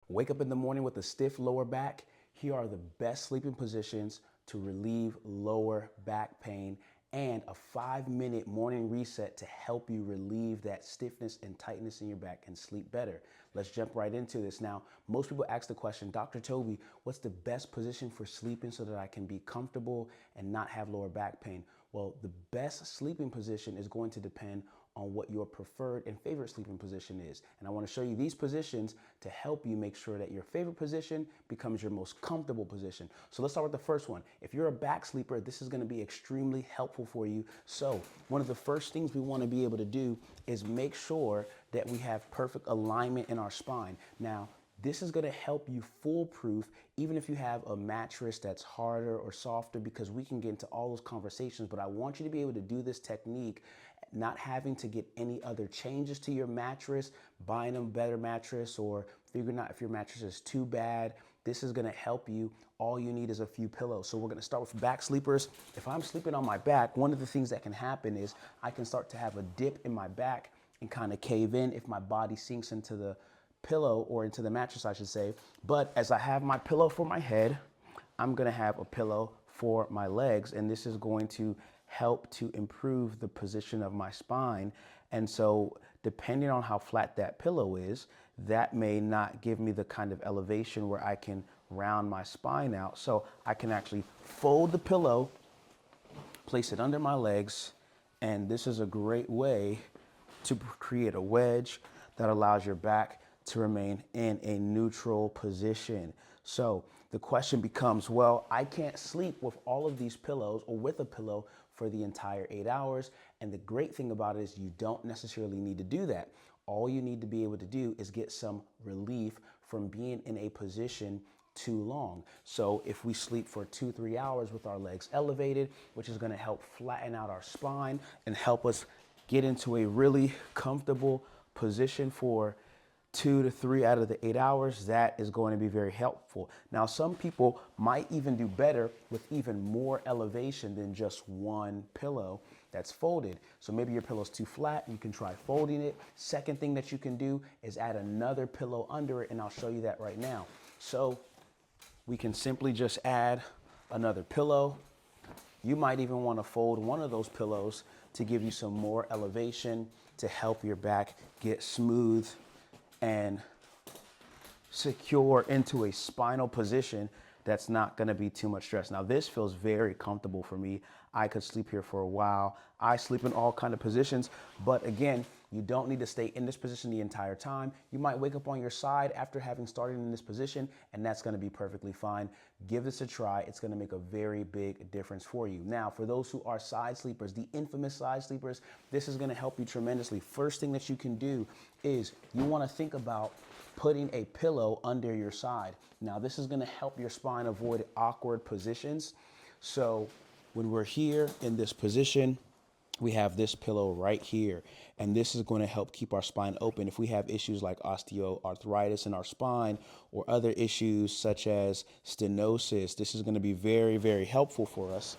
Wake up in the morning with a stiff lower back. Here are the best sleeping positions to relieve lower back pain and a 5-minute morning reset to help you relieve that stiffness and tightness in your back and sleep better. Let's jump right into this. Now, most people ask the question, Dr. Toby, what's the best position for sleeping so that I can be comfortable and not have lower back pain? Well, the best sleeping position is going to depend on what your preferred and favorite sleeping position is. And I want to show you these positions to help you make sure that your favorite position becomes your most comfortable position. So let's start with the first one. If you're a back sleeper, this is going to be extremely helpful for you. So one of the first things we want to be able to do is make sure that we have perfect alignment in our spine. Now, this is going to help you foolproof even if you have a mattress that's harder or softer, because we can get into all those conversations. But I want you to be able to do this technique, not having to get any other changes to your mattress, buying a better mattress, or figuring out if your mattress is too bad. This is going to help you. All you need is a few pillows. So we're going to start with back sleepers. If I'm sleeping on my back, one of the things that can happen is I can start to have a dip in my back and kind of cave in if my body sinks into the pillow, or into the mattress, I should say. But as I have my pillow for my head, I'm gonna have a pillow for my legs, and this is going to help to improve the position of my spine. And so depending on how flat that pillow is, that may not give me the kind of elevation where I can round my spine out. So I can actually fold the pillow, place it under my legs, and this is a great way to create a wedge that allows your back to remain in a neutral position. So the question becomes, well, I can't sleep with all of these pillows or with a pillow for the entire 8 hours. And the great thing about it is you don't necessarily need to do that. All you need to be able to do is get some relief from being in a position too long. So if we sleep for 2-3 hours with our legs elevated, which is going to help flatten out our spine and help us get into a really comfortable position for 2 to 3 out of the 8 hours, that is going to be very helpful. Now, some people might even do better with even more elevation than just one pillow that's folded. So maybe your pillow's too flat, you can try folding it. Second thing that you can do is add another pillow under it, and I'll show you that right now. So we can simply just add another pillow. You might even want to fold one of those pillows to give you some more elevation to help your back get smooth and secure into a spinal position that's not going to be too much stress. Now, this feels very comfortable for me. I could sleep here for a while. I sleep in all kinds of positions, but again, you don't need to stay in this position the entire time. You might wake up on your side after having started in this position, and that's going to be perfectly fine. Give this a try. It's going to make a very big difference for you. Now, for those who are side sleepers, the infamous side sleepers, this is going to help you tremendously. First thing that you can do is you want to think about putting a pillow under your side. Now, this is going to help your spine avoid awkward positions. So when we're here in this position, we have this pillow right here, and this is going to help keep our spine open. If we have issues like osteoarthritis in our spine or other issues such as stenosis, this is going to be very, very helpful for us.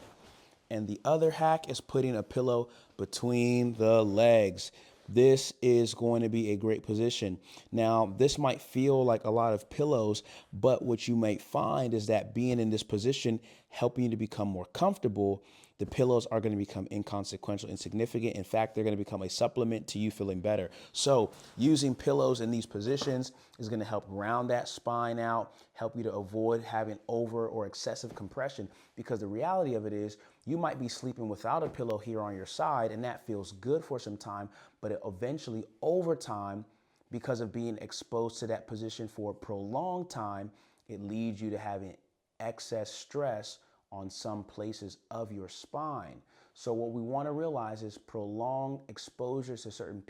And the other hack is putting a pillow between the legs. This is going to be a great position. Now, this might feel like a lot of pillows, but what you might find is that being in this position, helping you to become more comfortable, the pillows are going to become inconsequential, insignificant. In fact, they're going to become a supplement to you feeling better. So using pillows in these positions is going to help round that spine out, help you to avoid having over or excessive compression, because the reality of it is you might be sleeping without a pillow here on your side, and that feels good for some time, but it eventually over time, because of being exposed to that position for a prolonged time, it leads you to having excess stress on some places of your spine. So what we want to realize is prolonged exposure to certain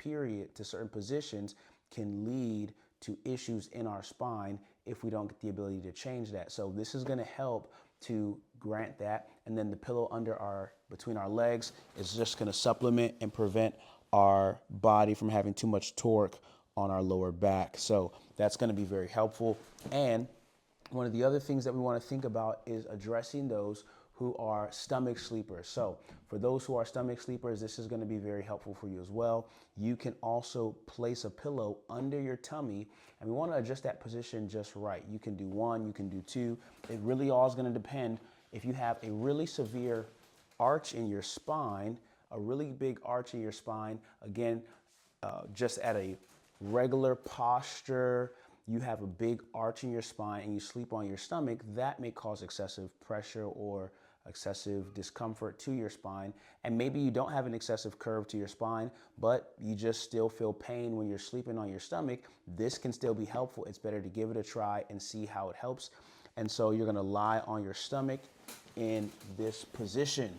positions can lead to issues in our spine if we don't get the ability to change that. So this is going to help to grant that. And then the pillow between our legs is just going to supplement and prevent our body from having too much torque on our lower back. So that's going to be very helpful. And one of the other things that we want to think about is addressing those who are stomach sleepers. So for those who are stomach sleepers, this is going to be very helpful for you as well. You can also place a pillow under your tummy, and we want to adjust that position just right. You can do one, you can do two. It really all is going to depend. If you have a really severe arch in your spine, a really big arch in your spine, again, just at a regular posture, you have a big arch in your spine and you sleep on your stomach, that may cause excessive pressure or excessive discomfort to your spine. And maybe you don't have an excessive curve to your spine, but you just still feel pain when you're sleeping on your stomach. This can still be helpful. It's better to give it a try and see how it helps. And so you're gonna lie on your stomach in this position.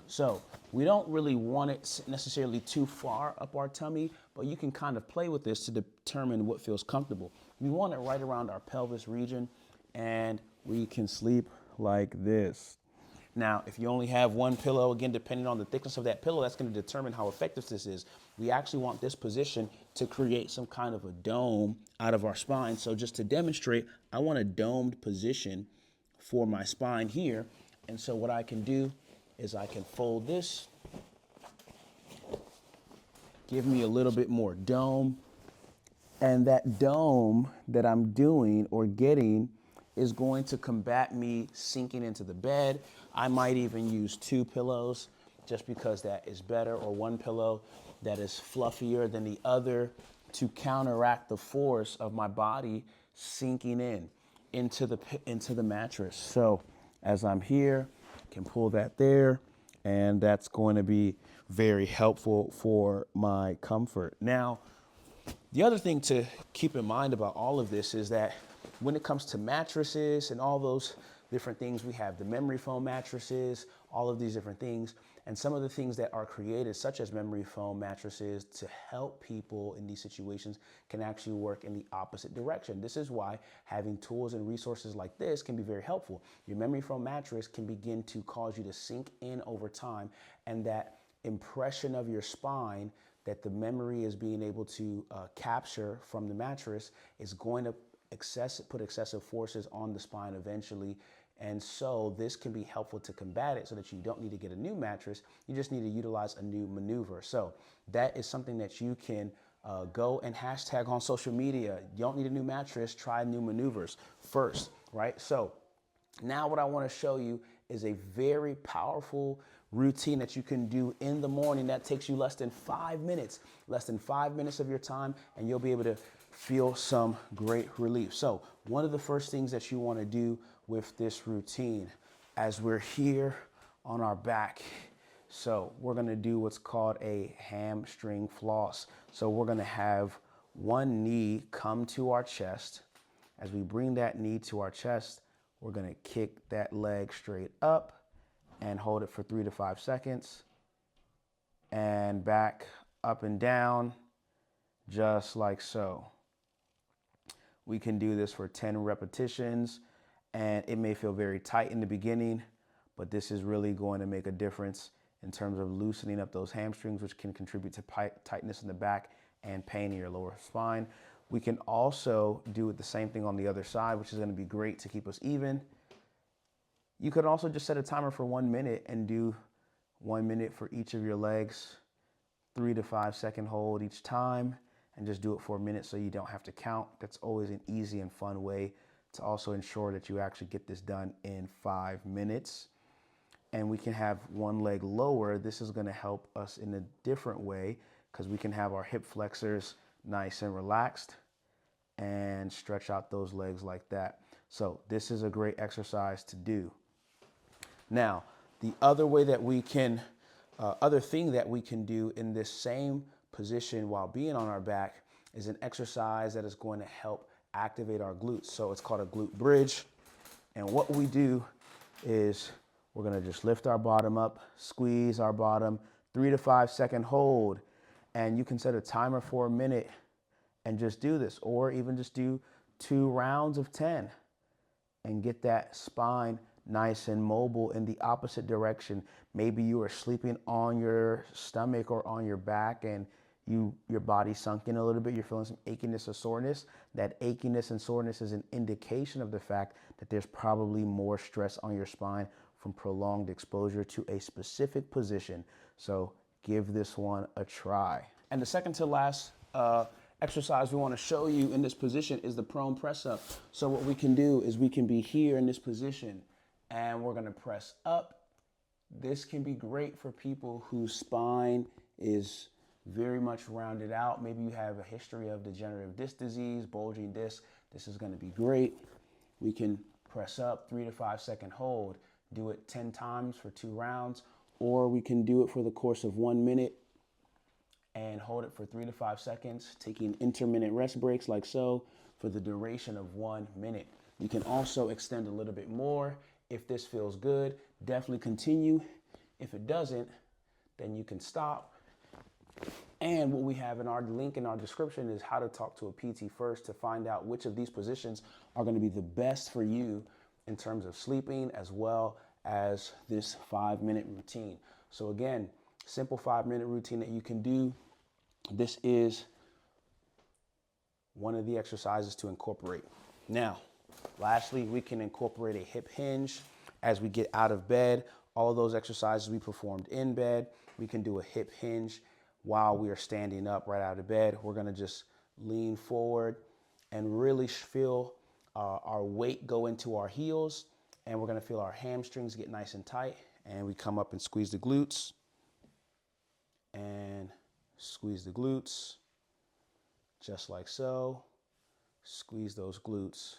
So we don't really want it necessarily too far up our tummy, but you can kind of play with this to determine what feels comfortable. We want it right around our pelvis region, and we can sleep like this. Now, if you only have one pillow, again, depending on the thickness of that pillow, that's going to determine how effective this is. We actually want this position to create some kind of a dome out of our spine. So just to demonstrate, I want a domed position for my spine here. And so what I can do is I can fold this, give me a little bit more dome, and that dome that I'm doing or getting is going to combat me sinking into the bed. I might even use two pillows just because that is better, or one pillow that is fluffier than the other to counteract the force of my body sinking into the mattress. So as I'm here, I can pull that there, and that's going to be very helpful for my comfort. Now, the other thing to keep in mind about all of this is that when it comes to mattresses and all those different things, we have the memory foam mattresses, all of these different things, and some of the things that are created, such as memory foam mattresses, to help people in these situations can actually work in the opposite direction. This is why having tools and resources like this can be very helpful. Your memory foam mattress can begin to cause you to sink in over time, and that impression of your spine that the memory is being able to capture from the mattress is going to put excessive forces on the spine eventually. And so this can be helpful to combat it so that you don't need to get a new mattress. You just need to utilize a new maneuver. So that is something that you can go and hashtag on social media. You don't need a new mattress, try new maneuvers first, right? So now what I want to show you is a very powerful routine that you can do in the morning that takes you less than 5 minutes of your time, and you'll be able to feel some great relief. So one of the first things that you want to do with this routine as we're here on our back, so we're going to do what's called a hamstring floss. So we're going to have one knee come to our chest. As we bring that knee to our chest, we're going to kick that leg straight up and hold it for 3 to 5 seconds, and back up and down, just like so. We can do this for 10 repetitions, and it may feel very tight in the beginning, but this is really going to make a difference in terms of loosening up those hamstrings, which can contribute to tightness in the back and pain in your lower spine. We can also do the same thing on the other side, which is going to be great to keep us even. You could also just set a timer for 1 minute and do 1 minute for each of your legs, 3 to 5 second hold each time, and just do it for a minute so you don't have to count. That's always an easy and fun way to also ensure that you actually get this done in 5 minutes. And we can have one leg lower. This is going to help us in a different way because we can have our hip flexors nice and relaxed and stretch out those legs like that. So this is a great exercise to do. Now, the other way that we can, other thing that we can do in this same position while being on our back is an exercise that is going to help activate our glutes. So it's called a glute bridge. And what we do is we're going to just lift our bottom up, squeeze our bottom, 3 to 5 second hold. And you can set a timer for a minute and just do this, or even just do 2 rounds of 10 and get that spine nice and mobile in the opposite direction. Maybe you are sleeping on your stomach or on your back and your body sunk in a little bit. You're feeling some achiness or soreness. That achiness and soreness is an indication of the fact that there's probably more stress on your spine from prolonged exposure to a specific position. So give this one a try. And the second to last exercise we want to show you in this position is the prone press up. So what we can do is we can be here in this position and we're going to press up. This can be great for people whose spine is very much rounded out. Maybe you have a history of degenerative disc disease, bulging disc. This is going to be great. We can press up, 3 to 5 second hold, do it 10 times for 2 rounds, or we can do it for the course of 1 minute and hold it for 3 to 5 seconds, taking intermittent rest breaks like so for the duration of 1 minute. You can also extend a little bit more. If this feels good, definitely continue. If it doesn't, then you can stop. And what we have in our link in our description is how to talk to a PT first to find out which of these positions are going to be the best for you in terms of sleeping, as well as this 5-minute routine. So again, simple 5-minute routine that you can do. This is one of the exercises to incorporate. Now, lastly, we can incorporate a hip hinge as we get out of bed. All of those exercises we performed in bed, we can do a hip hinge while we are standing up right out of bed. We're gonna just lean forward and really feel our weight go into our heels, and we're gonna feel our hamstrings get nice and tight, and we come up and squeeze the glutes, and squeeze the glutes, just like so. Squeeze those glutes,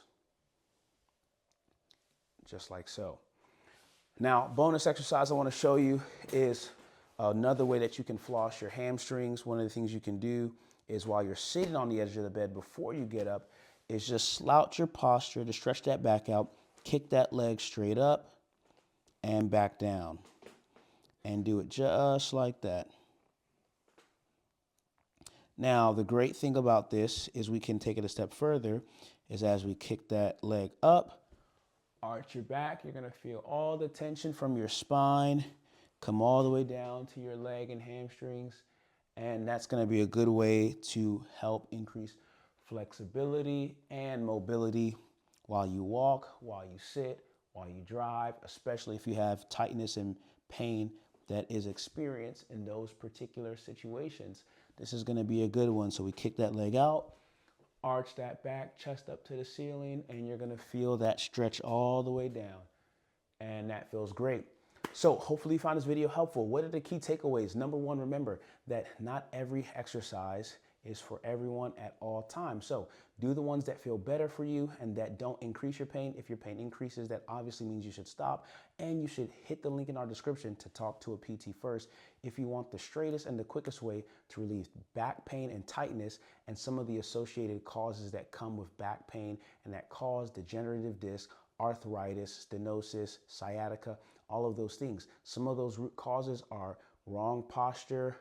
just like so. Now, bonus exercise I wanna show you is another way that you can floss your hamstrings. One of the things you can do is while you're sitting on the edge of the bed before you get up is just slouch your posture to stretch that back out, kick that leg straight up and back down, and do it just like that. Now, the great thing about this is we can take it a step further, is as we kick that leg up, arch your back, you're gonna feel all the tension from your spine come all the way down to your leg and hamstrings. And that's gonna be a good way to help increase flexibility and mobility while you walk, while you sit, while you drive, especially if you have tightness and pain that is experienced in those particular situations. This is gonna be a good one. So we kick that leg out, arch that back, chest up to the ceiling, and you're gonna feel that stretch all the way down. And that feels great. So hopefully you found this video helpful. What are the key takeaways? Number one, remember that not every exercise is for everyone at all times. So do the ones that feel better for you and that don't increase your pain. If your pain increases, that obviously means you should stop, and you should hit the link in our description to talk to a PT first if you want the straightest and the quickest way to relieve back pain and tightness and some of the associated causes that come with back pain and that cause degenerative disc, arthritis, stenosis, sciatica, all of those things. Some of those root causes are wrong posture,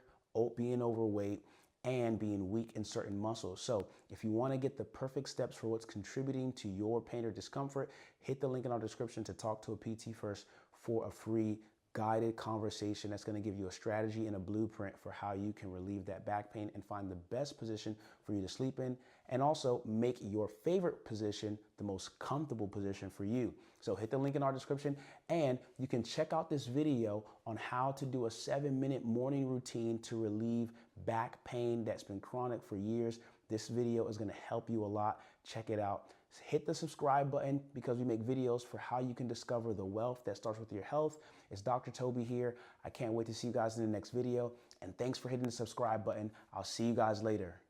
being overweight, and being weak in certain muscles. So if you want to get the perfect steps for what's contributing to your pain or discomfort, hit the link in our description to talk to a PT first for a free guided conversation that's going to give you a strategy and a blueprint for how you can relieve that back pain and find the best position for you to sleep in, and also make your favorite position the most comfortable position for you. So hit the link in our description, and you can check out this video on how to do a 7-minute morning routine to relieve back pain that's been chronic for years. This video is going to help you a lot. Check it out. Hit the subscribe button because we make videos for how you can discover the wealth that starts with your health. It's Dr. Toby here. I can't wait to see you guys in the next video. And thanks for hitting the subscribe button. I'll see you guys later.